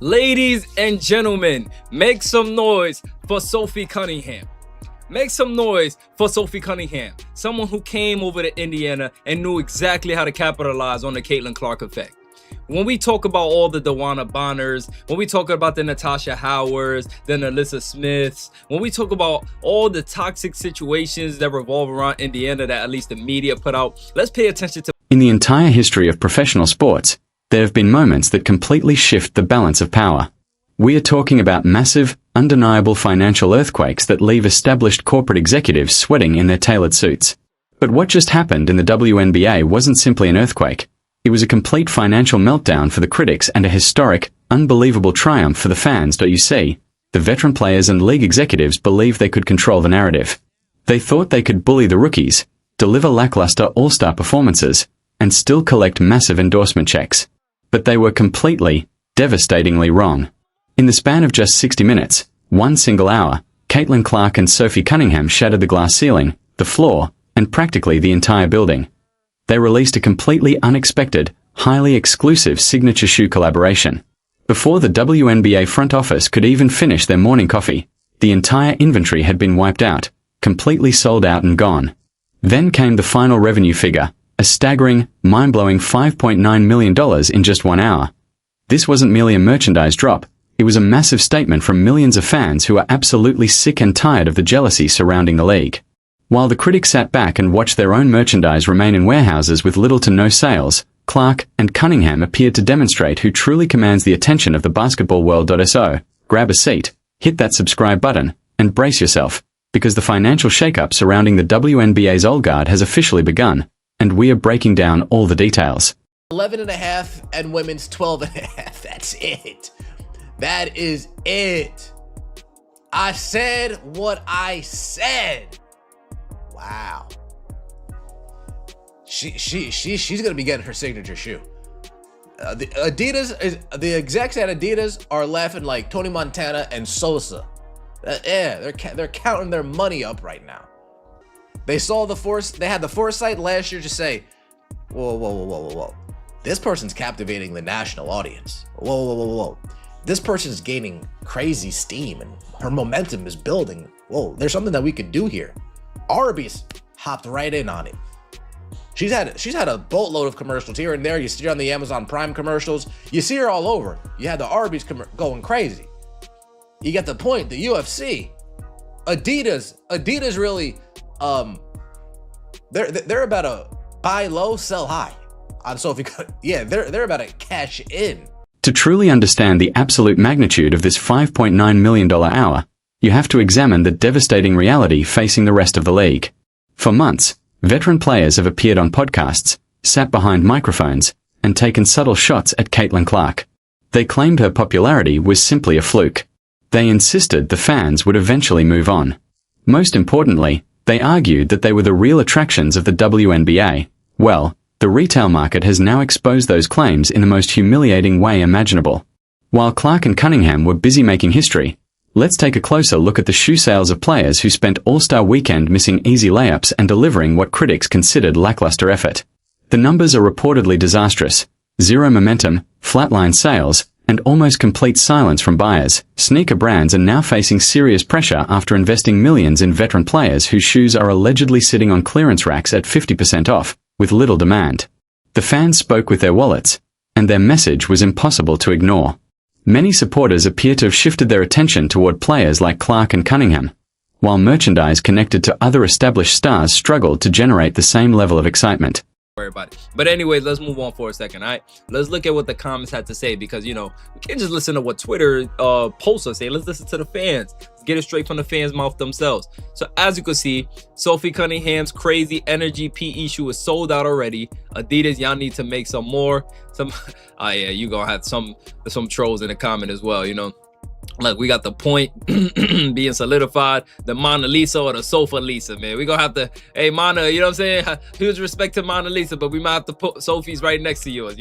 Ladies and gentlemen, make some noise for Sophie Cunningham. Make some noise for Sophie Cunningham, someone who came over to Indiana and knew exactly how to capitalize on the Caitlin Clark effect. When we talk about all the DeWanna Bonners, when we talk about the Natasha Howards, the Alyssa Smiths, when we talk about all the toxic situations that revolve around Indiana that at least the media put out, let's pay attention to. In the entire history of professional sports, there have been moments that completely shift the balance of power. We are talking about massive, undeniable financial earthquakes that leave established corporate executives sweating in their tailored suits. But what just happened in the WNBA wasn't simply an earthquake. It was a complete financial meltdown for the critics and a historic, unbelievable triumph for the fans. You see, the veteran players and league executives believed they could control the narrative. They thought they could bully the rookies, deliver lackluster all-star performances, and still collect massive endorsement checks. But they were completely, devastatingly wrong. In the span of just 60 minutes, one single hour, Caitlin Clark and Sophie Cunningham shattered the glass ceiling, the floor, and practically the entire building. They released a completely unexpected, highly exclusive signature shoe collaboration. Before the WNBA front office could even finish their morning coffee, the entire inventory had been wiped out, completely sold out and gone. Then came the final revenue figure, a staggering, mind-blowing $5.9 million in just 1 hour. This wasn't merely a merchandise drop, it was a massive statement from millions of fans who are absolutely sick and tired of the jealousy surrounding the league. While the critics sat back and watched their own merchandise remain in warehouses with little to no sales, Clark and Cunningham appeared to demonstrate who truly commands the attention of the basketball world. So, grab a seat, hit that subscribe button, and brace yourself, because the financial shakeup surrounding the WNBA's old guard has officially begun, and we are breaking down all the details. 11.5 and women's 12.5. That's it. That is it. I said what I said. Wow. She's gonna be getting her signature shoe. The execs at Adidas are laughing like Tony Montana and Sosa. Yeah, they're counting their money up right now. They had the foresight last year to say, whoa. This person's captivating the national audience. Whoa. This person's gaining crazy steam and her momentum is building. Whoa, there's something that we could do here. Arby's hopped right in on it. She's had a boatload of commercials here and there. You see her on the Amazon Prime commercials. You see her all over. You had the Arby's going crazy. You get the point. The UFC, Adidas really, they're about to buy low, sell high on Sophie. Yeah, they're about to cash in. To truly understand the absolute magnitude of this $5.9 million hour, you have to examine the devastating reality facing the rest of the league. For months, veteran players have appeared on podcasts, sat behind microphones, and taken subtle shots at Caitlin Clark. They claimed her popularity was simply a fluke. They insisted the fans would eventually move on. Most importantly, they argued that they were the real attractions of the WNBA. Well, the retail market has now exposed those claims in the most humiliating way imaginable. While Clark and Cunningham were busy making history, let's take a closer look at the shoe sales of players who spent All-Star Weekend missing easy layups and delivering what critics considered lackluster effort. The numbers are reportedly disastrous. Zero momentum, flatline sales, and almost complete silence from buyers. Sneaker brands are now facing serious pressure after investing millions in veteran players whose shoes are allegedly sitting on clearance racks at 50% off, with little demand. The fans spoke with their wallets, and their message was impossible to ignore. Many supporters appear to have shifted their attention toward players like Clark and Cunningham, while merchandise connected to other established stars struggled to generate the same level of excitement. Worry about it. But anyway, let's move on for a second, all right? Let's look at what the comments had to say because, we can't just listen to what Twitter posts us say. Let's listen to the fans. Let's get it straight from the fans' mouth themselves. So as you can see, Sophie Cunningham's crazy energy PE shoe is sold out already. Adidas, y'all need to make some more. You gonna have some trolls in the comment as well, Look, we got the point being solidified, the Mona Lisa or the Sofa Lisa, man. We gonna have to, hey, Mona, you know what I'm saying? Huge respect to Mona Lisa, but we might have to put Sophie's right next to yours,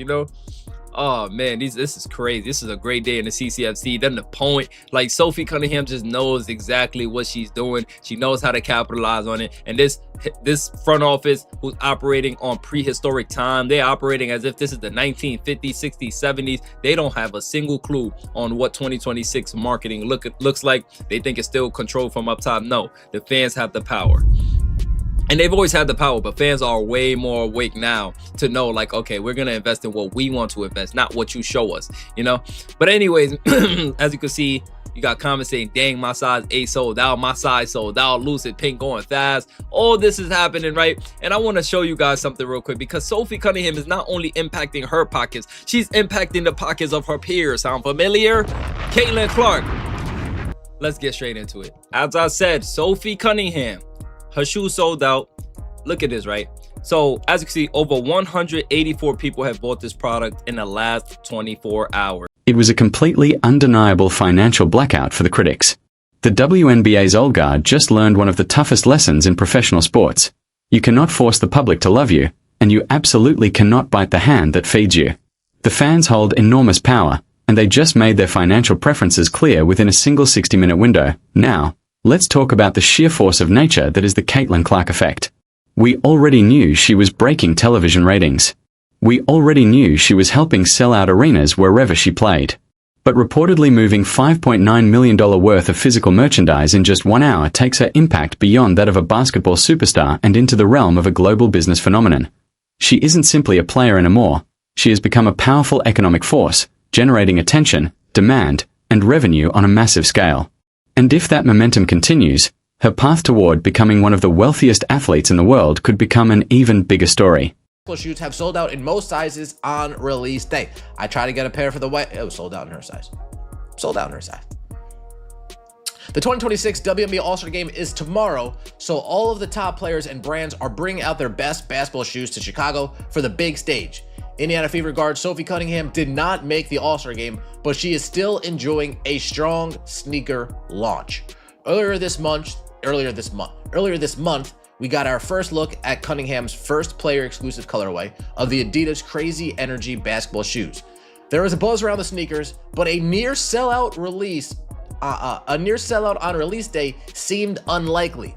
Oh man, this is crazy. This is a great day in the CCFC. Then the point, like Sophie Cunningham just knows exactly what she's doing. She knows how to capitalize on it. And this front office, who's operating on prehistoric time, they're operating as if this is the 1950s, 60s, 70s. They don't have a single clue on what 2026 marketing looks like. They think it's still controlled from up top. No, the fans have the power. And they've always had the power, but fans are way more awake now to know, like, okay, we're going to invest in what we want to invest, not what you show us, you know? But anyways, as you can see, you got comments saying, dang, my size 8 sold out, my size sold out, Lucid Pink going fast. All this is happening, right? And I want to show you guys something real quick, because Sophie Cunningham is not only impacting her pockets, she's impacting the pockets of her peers. Sound familiar? Caitlin Clark. Let's get straight into it. As I said, Sophie Cunningham, her shoes sold out. Look at this, right? So as you can see, over 184 people have bought this product in the last 24 hours. It was a completely undeniable financial blackout for the critics. The WNBA's old guard just learned one of the toughest lessons in professional sports. You cannot force the public to love you, and you absolutely cannot bite the hand that feeds you. The fans hold enormous power, and they just made their financial preferences clear within a single 60-minute window. Now, let's talk about the sheer force of nature that is the Caitlin Clark effect. We already knew she was breaking television ratings. We already knew she was helping sell out arenas wherever she played. But reportedly moving $5.9 million worth of physical merchandise in just 1 hour takes her impact beyond that of a basketball superstar and into the realm of a global business phenomenon. She isn't simply a player anymore. She has become a powerful economic force, generating attention, demand, and revenue on a massive scale. And if that momentum continues, her path toward becoming one of the wealthiest athletes in the world could become an even bigger story. Shoes have sold out in most sizes on release day. I tried to get a pair for the white. It was sold out in her size. Sold out in her size. The 2026 WNBA All-Star Game is tomorrow, so all of the top players and brands are bringing out their best basketball shoes to Chicago for the big stage. Indiana Fever guard Sophie Cunningham did not make the All-Star Game, but she is still enjoying a strong sneaker launch. Earlier this month, we got our first look at Cunningham's first player-exclusive colorway of the Adidas Crazy Energy basketball shoes. There was a buzz around the sneakers, but a near sellout on release day seemed unlikely.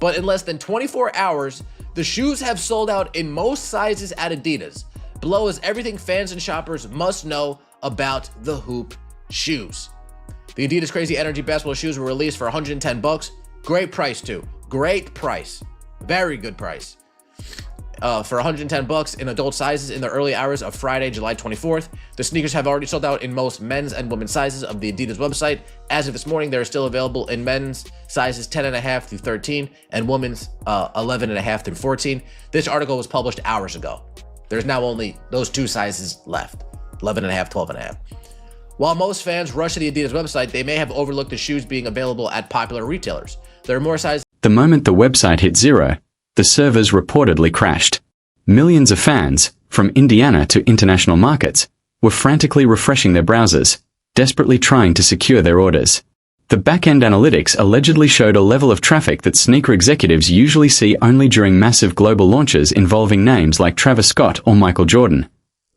But in less than 24 hours, the shoes have sold out in most sizes at Adidas. Below is everything fans and shoppers must know about the hoop shoes. The Adidas Crazy Energy basketball shoes were released for $110. Great price too. Great price. Very good price. For $110 in adult sizes in the early hours of Friday, July 24th. The sneakers have already sold out in most men's and women's sizes of the Adidas website. As of this morning, they're still available in men's sizes 10.5 through 13 and women's 11.5 through 14. This article was published hours ago. There's now only those two sizes left, 11.5, 12.5. While most fans rush to the Adidas website, they may have overlooked the shoes being available at popular retailers. There are more sizes. The moment the website hit zero, the servers reportedly crashed. Millions of fans, from Indiana to international markets, were frantically refreshing their browsers, desperately trying to secure their orders. The back-end analytics allegedly showed a level of traffic that sneaker executives usually see only during massive global launches involving names like Travis Scott or Michael Jordan.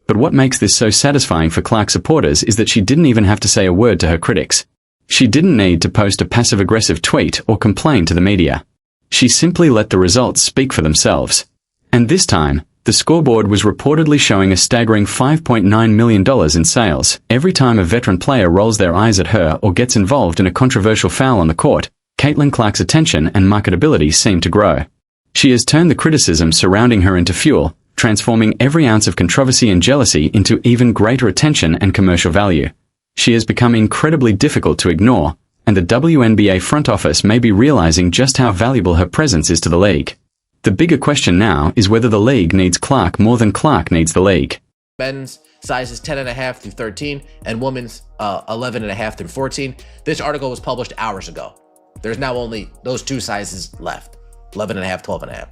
But what makes this so satisfying for Clark supporters is that she didn't even have to say a word to her critics. She didn't need to post a passive-aggressive tweet or complain to the media. She simply let the results speak for themselves. And this time, the scoreboard was reportedly showing a staggering $5.9 million in sales. Every time a veteran player rolls their eyes at her or gets involved in a controversial foul on the court, Caitlin Clark's attention and marketability seem to grow. She has turned the criticism surrounding her into fuel, transforming every ounce of controversy and jealousy into even greater attention and commercial value. She has become incredibly difficult to ignore, and the WNBA front office may be realizing just how valuable her presence is to the league. The bigger question now is whether the league needs Clark more than Clark needs the league. Men's sizes 10.5 through 13 and women's 11.5 through 14. This article was published hours ago. There's now only those two sizes left, 11.5, 12.5.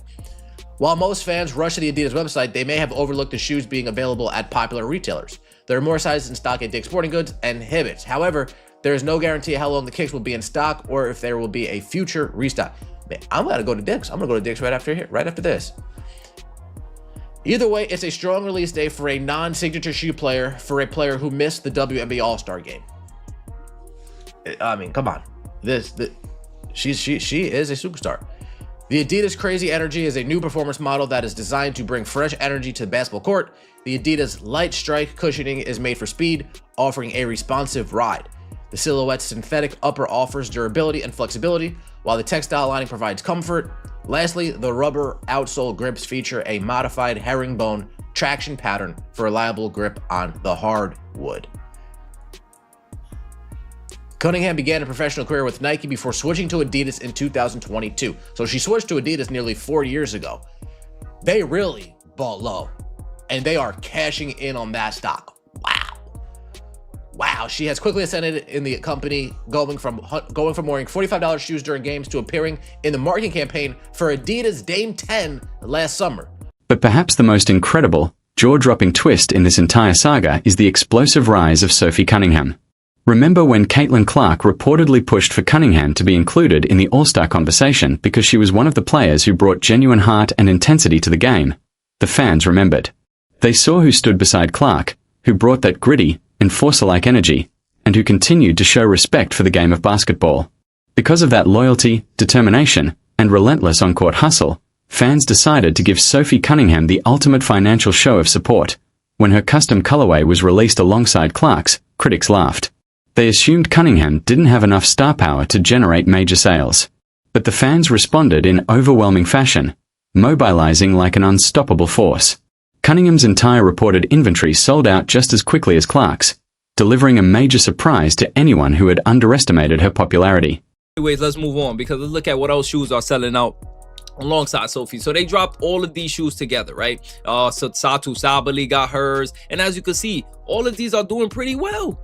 While most fans rush to the Adidas website, they may have overlooked the shoes being available at popular retailers. There are more sizes in stock at Dick's Sporting Goods and Hibbett's. However, there is no guarantee how long the kicks will be in stock or if there will be a future restock. Man, I'm gonna go to Dick's. I'm gonna go to Dick's right after this. Either way, it's a strong release day for a non-signature shoe player, for a player who missed the WNBA All-Star game. I mean, come on. She is a superstar. The Adidas Crazy Energy is a new performance model that is designed to bring fresh energy to the basketball court. The Adidas Light Strike cushioning is made for speed, offering a responsive ride. The silhouette's synthetic upper offers durability and flexibility, while the textile lining provides comfort. Lastly, the rubber outsole grips feature a modified herringbone traction pattern for reliable grip on the hardwood. Cunningham began a professional career with Nike before switching to Adidas in 2022. So she switched to Adidas nearly 4 years ago. They really bought low, and they are cashing in on that stock. Wow. She has quickly ascended in the company, going from wearing $45 shoes during games to appearing in the marketing campaign for Adidas Dame 10 last summer. But perhaps the most incredible, jaw-dropping twist in this entire saga is the explosive rise of Sophie Cunningham. Remember when Caitlin Clark reportedly pushed for Cunningham to be included in the All-Star conversation because she was one of the players who brought genuine heart and intensity to the game? The fans remembered. They saw who stood beside Clark, who brought that gritty, enforcer-like energy, and who continued to show respect for the game of basketball. Because of that loyalty, determination, and relentless on-court hustle, fans decided to give Sophie Cunningham the ultimate financial show of support. When her custom colorway was released alongside Clark's, critics laughed. They assumed Cunningham didn't have enough star power to generate major sales. But the fans responded in overwhelming fashion, mobilizing like an unstoppable force. Cunningham's entire reported inventory sold out just as quickly as Clark's, delivering a major surprise to anyone who had underestimated her popularity. Anyways, let's move on because let's look at what else shoes are selling out alongside Sophie. So they dropped all of these shoes together, right? So Satu Sabali got hers, and as you can see, all of these are doing pretty well.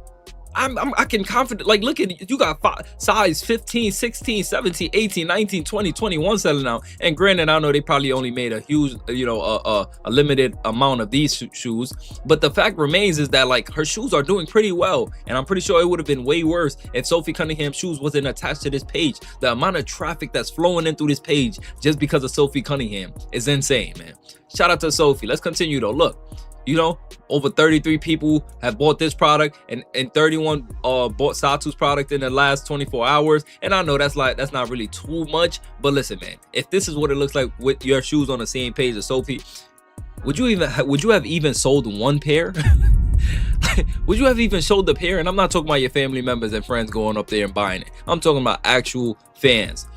I can confident, like, look at, you got size 15, 16, 17, 18, 19, 20, 21 selling out. And granted, I know they probably only made a huge, a limited amount of these shoes, but the fact remains is that, like, her shoes are doing pretty well, and I'm pretty sure it would have been way worse if Sophie Cunningham's shoes wasn't attached to this page. The amount of traffic that's flowing in through this page just because of Sophie Cunningham is insane, man. Shout out to Sophie. Let's continue though. Look, over 33 people have bought this product, and 31 bought Satu's product in the last 24 hours. And I know that's not really too much, but listen, man, if this is what it looks like with your shoes on the same page as Sophie, would you have even sold one pair? Would you have even sold the pair? And I'm not talking about your family members and friends going up there and buying it. I'm talking about actual fans,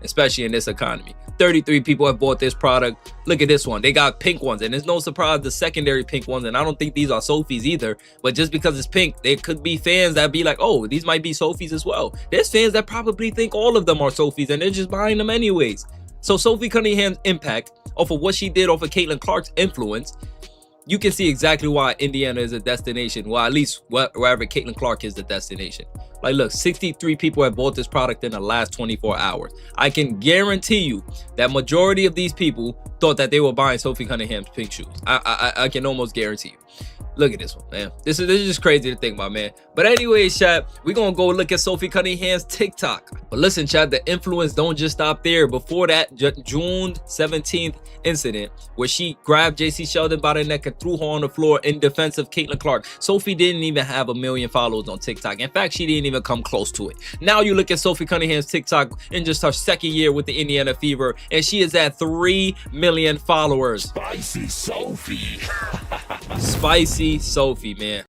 especially in this economy. 33 people have bought this product. Look at this one. They got pink ones, and it's no surprise the secondary pink ones, and I don't think these are Sophie's either, but just because it's pink, there could be fans that be like, oh, these might be Sophie's as well. There's fans that probably think all of them are Sophie's, and they're just buying them anyways. So Sophie Cunningham's impact off of what she did off of Caitlin Clark's influence, you can see exactly why Indiana is a destination. Well, at least wherever Caitlin Clark is the destination. Like, look, 63 people have bought this product in the last 24 hours. I can guarantee you that majority of these people thought that they were buying Sophie Cunningham's pink shoes. I can almost guarantee you. Look at this one, man. This is just crazy to think about, man. But anyways, chat, we're gonna go look at Sophie Cunningham's TikTok. But listen, chat, the influence don't just stop there. Before that, June 17th incident where she grabbed JC Sheldon by the neck and threw her on the floor in defense of Caitlin Clark, Sophie didn't even have 1 million followers on TikTok. In fact, she didn't even come close to it. Now you look at Sophie Cunningham's TikTok in just her second year with the Indiana Fever, and she is at 3 million followers. Spicy Sophie. Spicy Sophie, man.